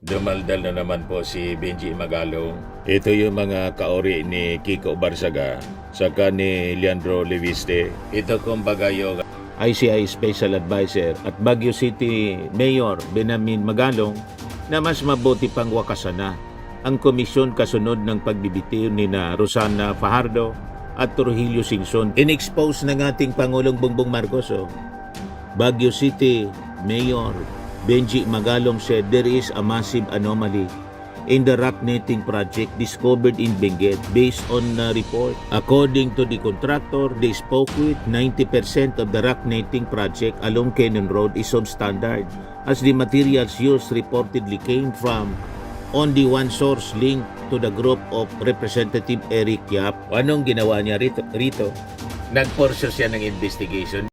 Dumaldal na naman po si Benji Magalong. Ito yung mga kaori ni Kiko Barsaga saka ni Leandro Leviste. Ito kumbaga yung ICI Special Advisor at Baguio City Mayor Benjamin Magalong na mas mabuti pang wakasan na ang komisyon kasunod ng pagbibitiw ni na Rosana Fajardo at Trujillo Singson. In-expose ng ating Pangulong Bongbong Marcos. Baguio City Mayor Benji Magalong said there is a massive anomaly in the rock netting project discovered in Benguet based on a report. According to the contractor they spoke with, 90% of the rock netting project along Cannon Road is substandard as the materials used reportedly came from only one source linked to the group of Representative Eric Yap. Anong ginawa niya rito? Nagporsyo siya ng investigation.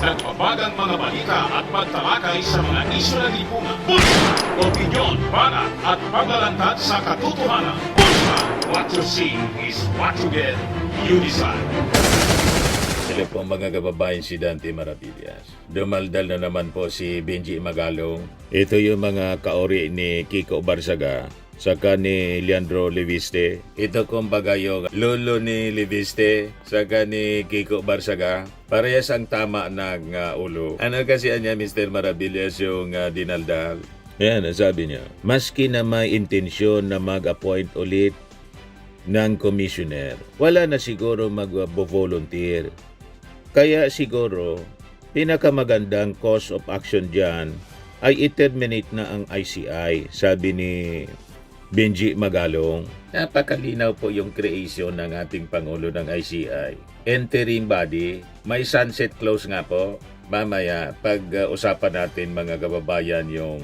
Nagbabagang mga balita at pagtalakay sa mga isyu ng lipunan. Bulsa, opinyon, banat at paglalantad sa katotohanan. Bulsa, what you see is what you get. You decide. Sila po mga kababayan si Dante Maravillas. Dumaldal na naman po si Benji Magalong. Ito yung mga kaori ni Kiko Barsaga saka ni Leandro Leviste. Ito kumbaga yung lolo ni Leviste saka ni Kiko Barsaga. Parehas ang tama ng ulo. Ano kasi niya Mr. Maravillas yung dinaldal? Yan, sabi niya. Maski na may intensyon na mag-appoint ulit ng commissioner, wala na siguro mag-volunteer. Kaya siguro, pinakamagandang course of action dyan ay i-terminate na ang ICI, sabi ni Benji Magalong. Napakalinaw po yung creation ng ating Pangulo ng ICI. Interim body, may sunset clause nga po. Mamaya, pag-usapan natin mga kababayan yung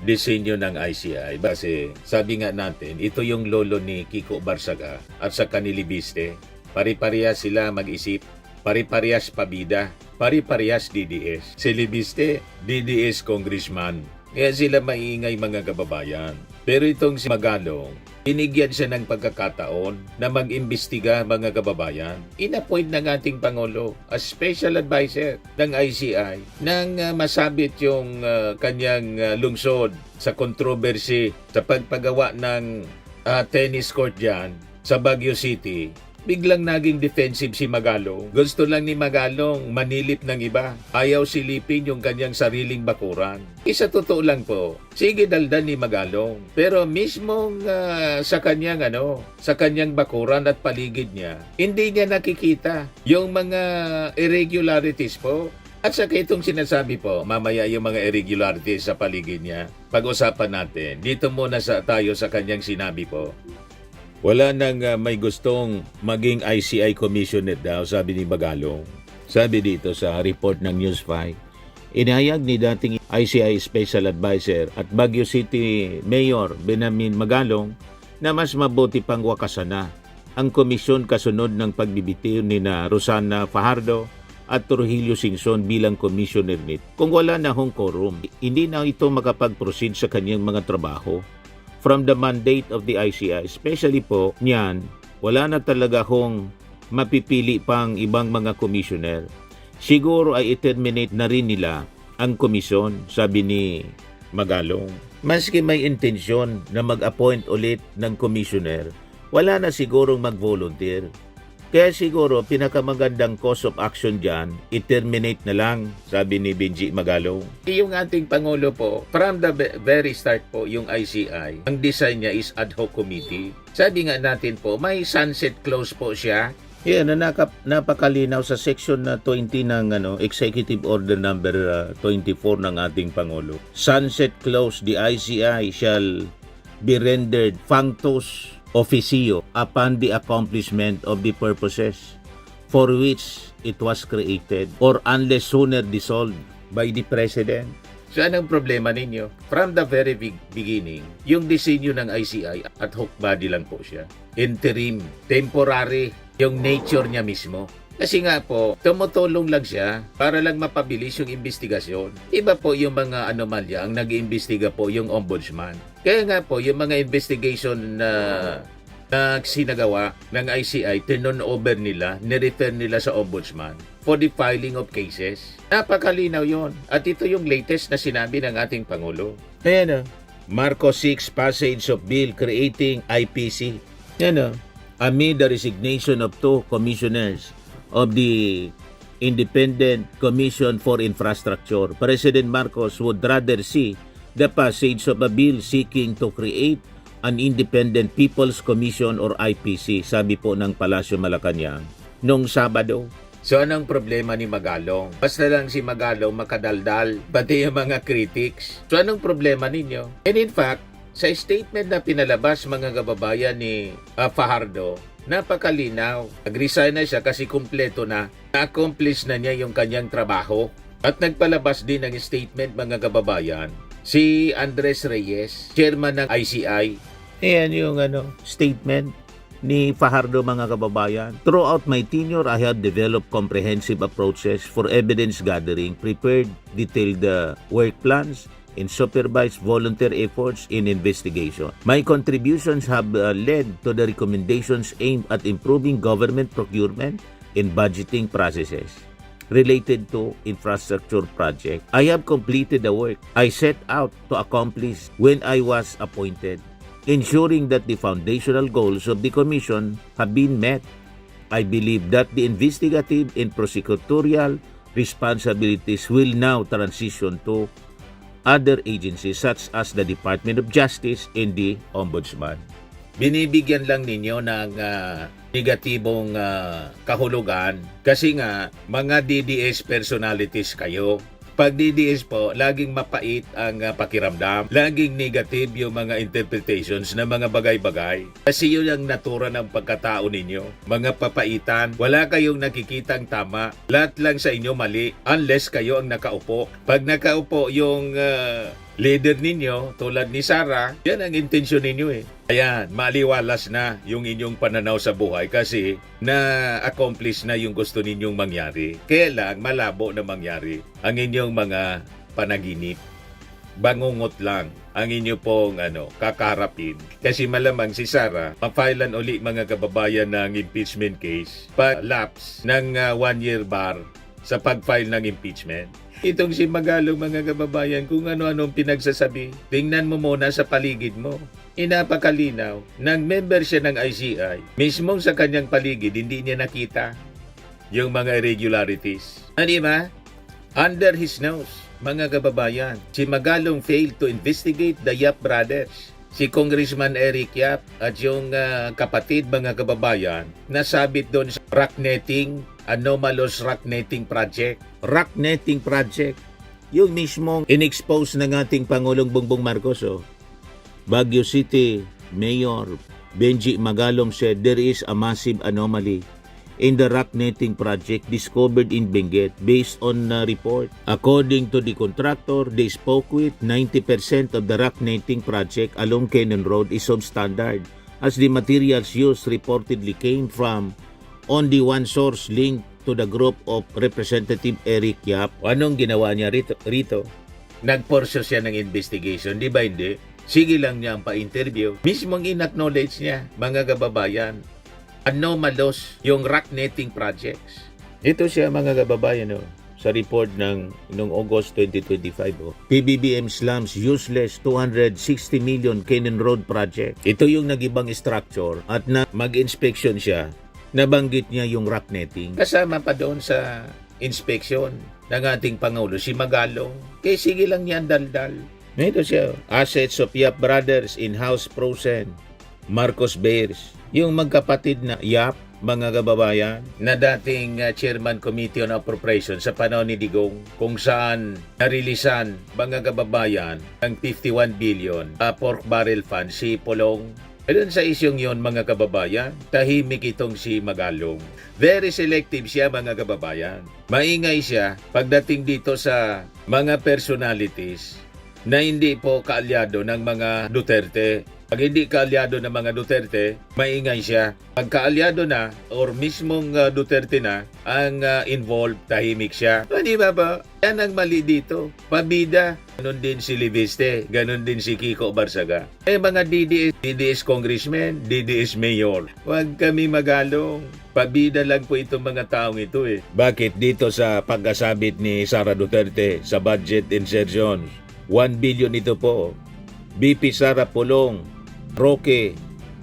disenyo ng ICI. Kasi sabi nga natin, ito yung lolo ni Kiko Barsaga at sa kanilibiste. Pari-parehas sila mag-isip, pari-parehas pabida, pari-parehas DDS. Si Libiste, DDS congressman. Kaya sila maiingay mga kababayan. Pero itong si Magalong, binigyan siya ng pagkakataon na mag-imbestiga mga kababayan. In-appoint ng ating Pangulo as special advisor ng ICI nang masabit yung kanyang lungsod sa controversy sa pagpagawa ng tennis court dyan sa Baguio City. Biglang naging defensive si Magalong. Gusto lang ni Magalong manilip ng iba. Ayaw silipin yung kanyang sariling bakuran. Isa totoo lang po, sige daldan ni Magalong. Pero mismong sa kanyang bakuran at paligid niya, hindi niya nakikita yung mga irregularities po. At saka itong sinasabi po, mamaya yung mga irregularities sa paligid niya, pag-usapan natin. Dito muna tayo sa kanyang sinabi po. Wala nang may gustong maging ICI commissioner daw, sabi ni Magalong. Sabi dito sa report ng News 5, inahayag ni dating ICI Special Advisor at Baguio City Mayor Benjamin Magalong na mas mabuti pang wakasan na ang komisyon kasunod ng pagbibitiw ni na Rosana Fajardo at Trujillo Singson bilang commissioner nito. Kung wala na hong quorum, hindi na ito makapag-proceed sa kanyang mga trabaho. From the mandate of the ICI, especially po niyan, wala na talaga hong mapipili pang ibang mga commissioner. Siguro ay i-terminate na rin nila ang komisyon, sabi ni Magalong. Maski may intensyon na mag-appoint ulit ng commissioner, wala na sigurong mag-volunteer. Kaya siguro pinakamagandang course of action dyan, i-terminate na lang, sabi ni Benji Magalong. Yung ating Pangulo po, from the very start po, yung ICI, ang design niya is ad hoc committee. Sabi nga natin po, may sunset clause po siya. Yan, napakalinaw sa section na 20 ng Executive Order number 24 ng ating Pangulo. Sunset clause, the ICI shall be rendered functus officio upon the accomplishment of the purposes for which it was created or unless sooner dissolved by the President. So anong problema ninyo? From the very beginning, yung disenyo ng ICI ad hoc body lang po siya. Interim, temporary, yung nature niya mismo. Kasi nga po, tumutulong lang siya para lang mapabilis yung investigasyon. Iba po yung mga anomalya, ang nag-iimbestiga po yung ombudsman. Kaya nga po, yung mga investigation na sinagawa ng ICI, turn over nila, nirefer nila sa ombudsman. for the filing of cases. Napakalinaw yon. At ito yung latest na sinabi ng ating Pangulo. Ayan o. Marcos 6 passage of bill creating IPC. Yan o. Amid the resignation of 2 commissioners of the Independent Commission for Infrastructure, President Marcos would rather see the passage of a bill seeking to create an Independent People's Commission or IPC, sabi po ng Palasyo Malacanang nung Sabado. So anong problema ni Magalong? Basta lang si Magalong makadaldal, pati yung mga critics. So anong problema ninyo? And in fact, sa statement na pinalabas mga kababayan ni Fajardo, napakalinaw. Nag-resign na siya kasi kumpleto na. Na-accomplish na niya yung kanyang trabaho. At nagpalabas din ng statement mga kababayan si Andres Reyes, chairman ng ICI. Ayan yung statement ni Fajardo mga kababayan. Throughout my tenure, I have developed comprehensive approaches for evidence gathering, prepared detailed work plans, and supervised volunteer efforts in investigation. My contributions have led to the recommendations aimed at improving government procurement and budgeting processes related to infrastructure project. I have completed the work I set out to accomplish when I was appointed, ensuring that the foundational goals of the Commission have been met. I believe that the investigative and prosecutorial responsibilities will now transition to other agencies such as the Department of Justice and the Ombudsman. Binibigyan lang ninyo ng negatibong kahulugan kasi nga mga DDS personalities kayo. Pag DDS po, laging mapait ang pakiramdam. Laging negative yung mga interpretations ng mga bagay-bagay. Kasi yun ang natura ng pagkatao ninyo. Mga papaitan, wala kayong nakikitang tama. Lahat lang sa inyo mali unless kayo ang nakaupo. Pag nakaupo yung leader ninyo, tulad ni Sara, yan ang intensyon ninyo eh. Ayan, maliwalas na yung inyong pananaw sa buhay kasi na-accomplish na yung gusto ninyong mangyari. Kaya lang, malabo na mangyari ang inyong mga panaginip. Bangungot lang ang inyo pong kakarapin. Kasi malamang si Sara, mapailan uli mga kababayan ng impeachment case pa-lapse ng 1-year bar sa pag-file ng impeachment. Itong si Magalong mga kababayan, kung ano-anong pinagsasabi, tingnan mo muna sa paligid mo. Inapakalinaw, nang member siya ng ICI, mismong sa kanyang paligid, hindi niya nakita yung mga irregularities. Ano ba? Under his nose, mga kababayan, si Magalong failed to investigate the Yap brothers. Si Congressman Eric Yap at yung kapatid mga kababayan, nasabit doon sa rock netting, anomalous rock netting project. Rock netting project, yung mismong in-expose ng ating Pangulong Bongbong Marcos. Baguio City Mayor Benji Magalong said there is a massive anomaly in the rock netting project discovered in Benguet based on a report. According to the contractor they spoke with, 90% of the rock netting project along Cannon Road is substandard as the materials used reportedly came from only one source linked to the group of Representative Eric Yap. Anong ginawa niya rito? Nagporsyo siya ng investigation, di ba hindi? Sige lang niya ang pa-interview. Mismong in-acknowledge niya, mga kababayan, anomalous yung rock netting projects. Ito siya mga kababayan sa report ng noong August 2025. PBBM slums useless 260 million Cannon Road project. Ito yung nagibang structure at na mag-inspection siya. Nabanggit niya yung rock netting. Kasama pa doon sa inspection ng ating Pangulo, si Magalong. Kaya sige lang niya ang daldal. Ito siya. Assets of Yap Brothers in-house frozen. Marcos Bears. Yung magkapatid na Yap, mga kababayan, na dating Chairman Committee on Appropriations sa panahon ni Digong, kung saan narilisan, mga kababayan, ang 51 billion pork barrel fund si Polong. Doon sa isyong yon mga kababayan, tahimik itong si Magalong. Very selective siya mga kababayan. Maingay siya pagdating dito sa mga personalities na hindi po kaalyado ng mga Duterte. Pag hindi kaalyado ng mga Duterte, maingay siya. Pag kaalyado na or mismong Duterte na ang involved, tahimik siya. Di ba? Yan ang mali dito. Pabida. Ganon din si Libiste. Ganon din si Kiko Barsaga. Mga DDS congressman, DDS mayor. Huwag kami magalong. Pabida lang po itong mga taong ito eh. Bakit dito sa pagkasabit ni Sara Duterte sa budget insertion? 1 billion ito po. BP Sara Pulong, Roque,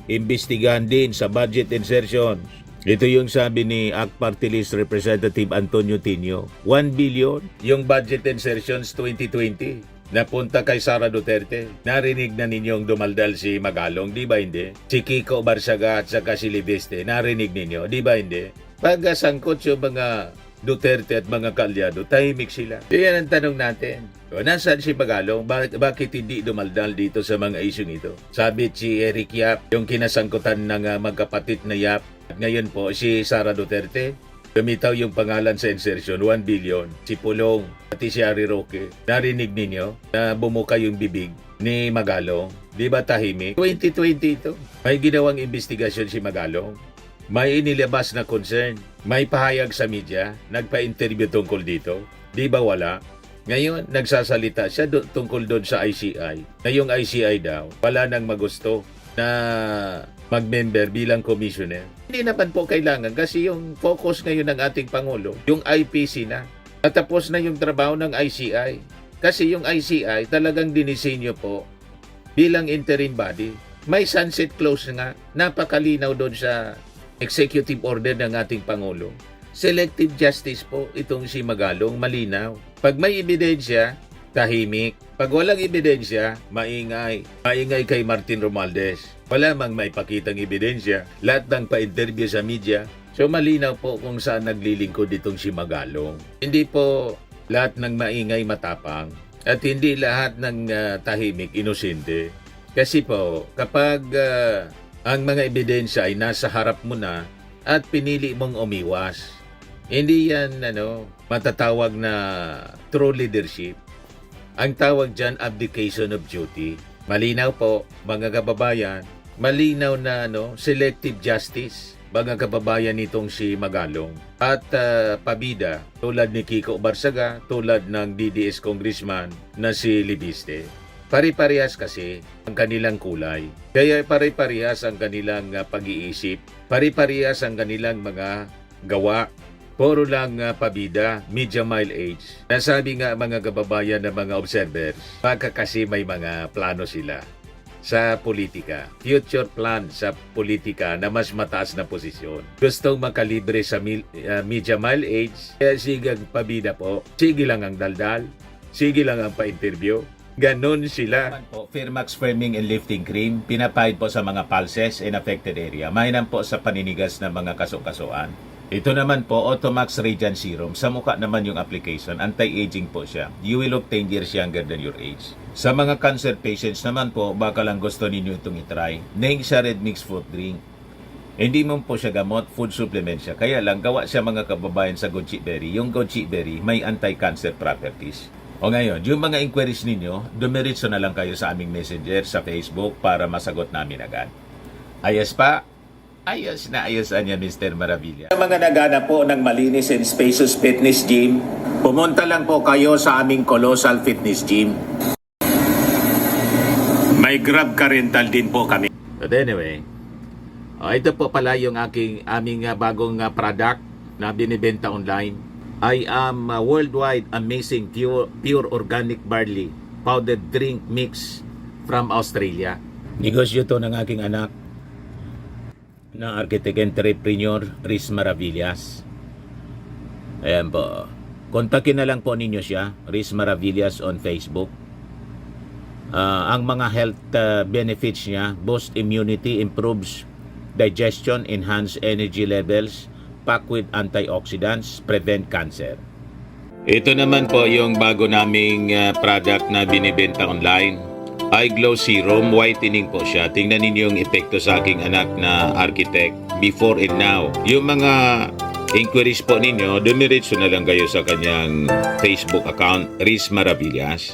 imbestigahan din sa budget insertions. Ito yung sabi ni ACT Party List Representative Antonio Tino. 1 billion yung budget insertions 2020. Napunta kay Sara Duterte. Narinig na ninyong dumaldal si Magalong, di ba hindi? Si Kiko Barsaga at saka si Libiste, narinig ninyo, di ba hindi? Pagkasangkot yung mga Duterte at mga kalyado, tahimik sila. Yan ang tanong natin. O, nasaan si Magalong? Bakit hindi dumaldal dito sa mga isyong ito? Sabi si Eric Yap, yung kinasangkutan ng magkapatid na Yap. At ngayon po, si Sara Duterte, lumitaw yung pangalan sa insertion, 1 billion. Si Pulong, pati si Harry Roque. Narinig ninyo na bumuka yung bibig ni Magalong. Di ba tahimik? 2020 ito. May ginawang investigasyon si Magalong. May inilabas na concern. May pahayag sa media. Nagpa-interview tungkol dito. Di ba wala? Ngayon, nagsasalita siya tungkol doon sa ICI. Na yung ICI daw, wala nang magusto na mag-member bilang commissioner. Hindi naman po kailangan kasi yung focus ngayon ng ating Pangulo, yung IPC na. Natapos na yung trabaho ng ICI. Kasi yung ICI talagang dinisenyo po bilang interim body. May sunset clause nga. Napakalinaw doon sa executive order ng ating Pangulo. Selective justice po itong si Magalong, malinaw. Pag may ebidensya, tahimik. Pag walang ebidensya, maingay. Maingay kay Martin Romualdez. Wala mang maipakitang ebidensya. Lahat ng pa-interview sa media. So malinaw po kung saan naglilingkod itong si Magalong. Hindi po lahat ng maingay matapang. At hindi lahat ng tahimik inosente. Kasi po, kapag ang mga ebidensya ay nasa harap mo na at pinili mong umiwas. Hindi yan matatawag na true leadership. Ang tawag dyan, abdication of duty. Malinaw po, mga kababayan, malinaw na selective justice, mga kababayan nitong si Magalong. At pabida, tulad ni Kiko Barsaga, tulad ng DDS congressman na si Libiste. Pare-parehas kasi ang kanilang kulay. Kaya pare-parehas ang kanilang pag-iisip. Pare-parehas ang kanilang mga gawa. Puro lang pabida, media mile age. Nasabi nga mga kababayan ng mga observers, baka kasi may mga plano sila sa politika. Future plan sa politika na mas mataas na posisyon. Gustong makalibre sa media mile age. Kaya sige pabida po. Sige lang ang daldal. Sige lang ang pa-interview. Ganon sila. Firmax Firming and Lifting Cream, pinapahid po sa mga pulses in affected area. Mainam po sa paninigas ng mga kaso-kasuan. Ito naman po, Automax Radiant Serum. Sa mukha naman yung application, anti-aging po siya. You will look 10 years younger than your age. Sa mga cancer patients naman po, baka lang gusto ninyo itong itry. Neng siya Red Mix Fruit Drink. Hindi mo po siya gamot, food supplement siya. Kaya lang, gawa siya mga kababayan sa goji berry. Yung goji berry, may anti-cancer properties. O ngayon, yung mga inquiries ninyo, dumiritso na lang kayo sa aming messenger sa Facebook para masagot namin agad. Ayos pa? Ayos na ayos niya, Mr. Maravilla. Sa mga nagana po ng malinis and spacious fitness gym, pumunta lang po kayo sa aming Colossal Fitness Gym. May Grab car rental din po kami. But anyway, ito po pala yung aming bagong product na binibenta online. I am worldwide amazing pure organic barley powdered drink mix from Australia. Negosyo to ng aking anak na architect entrepreneur Riz Maravillas. Ayan po. Kontakin na lang po ninyo siya, Riz Maravillas on Facebook. Ang mga health benefits niya, boost immunity, improves digestion, enhance energy levels, packed with antioxidants, prevent cancer. Ito naman po yung bago naming product na binibenta online. Eye Glow Serum, whitening po siya. Tingnan ninyo yung epekto sa aking anak na architect before and now. Yung mga inquiries po ninyo, dumiretso na lang kayo sa kanyang Facebook account, Riz Maravillas.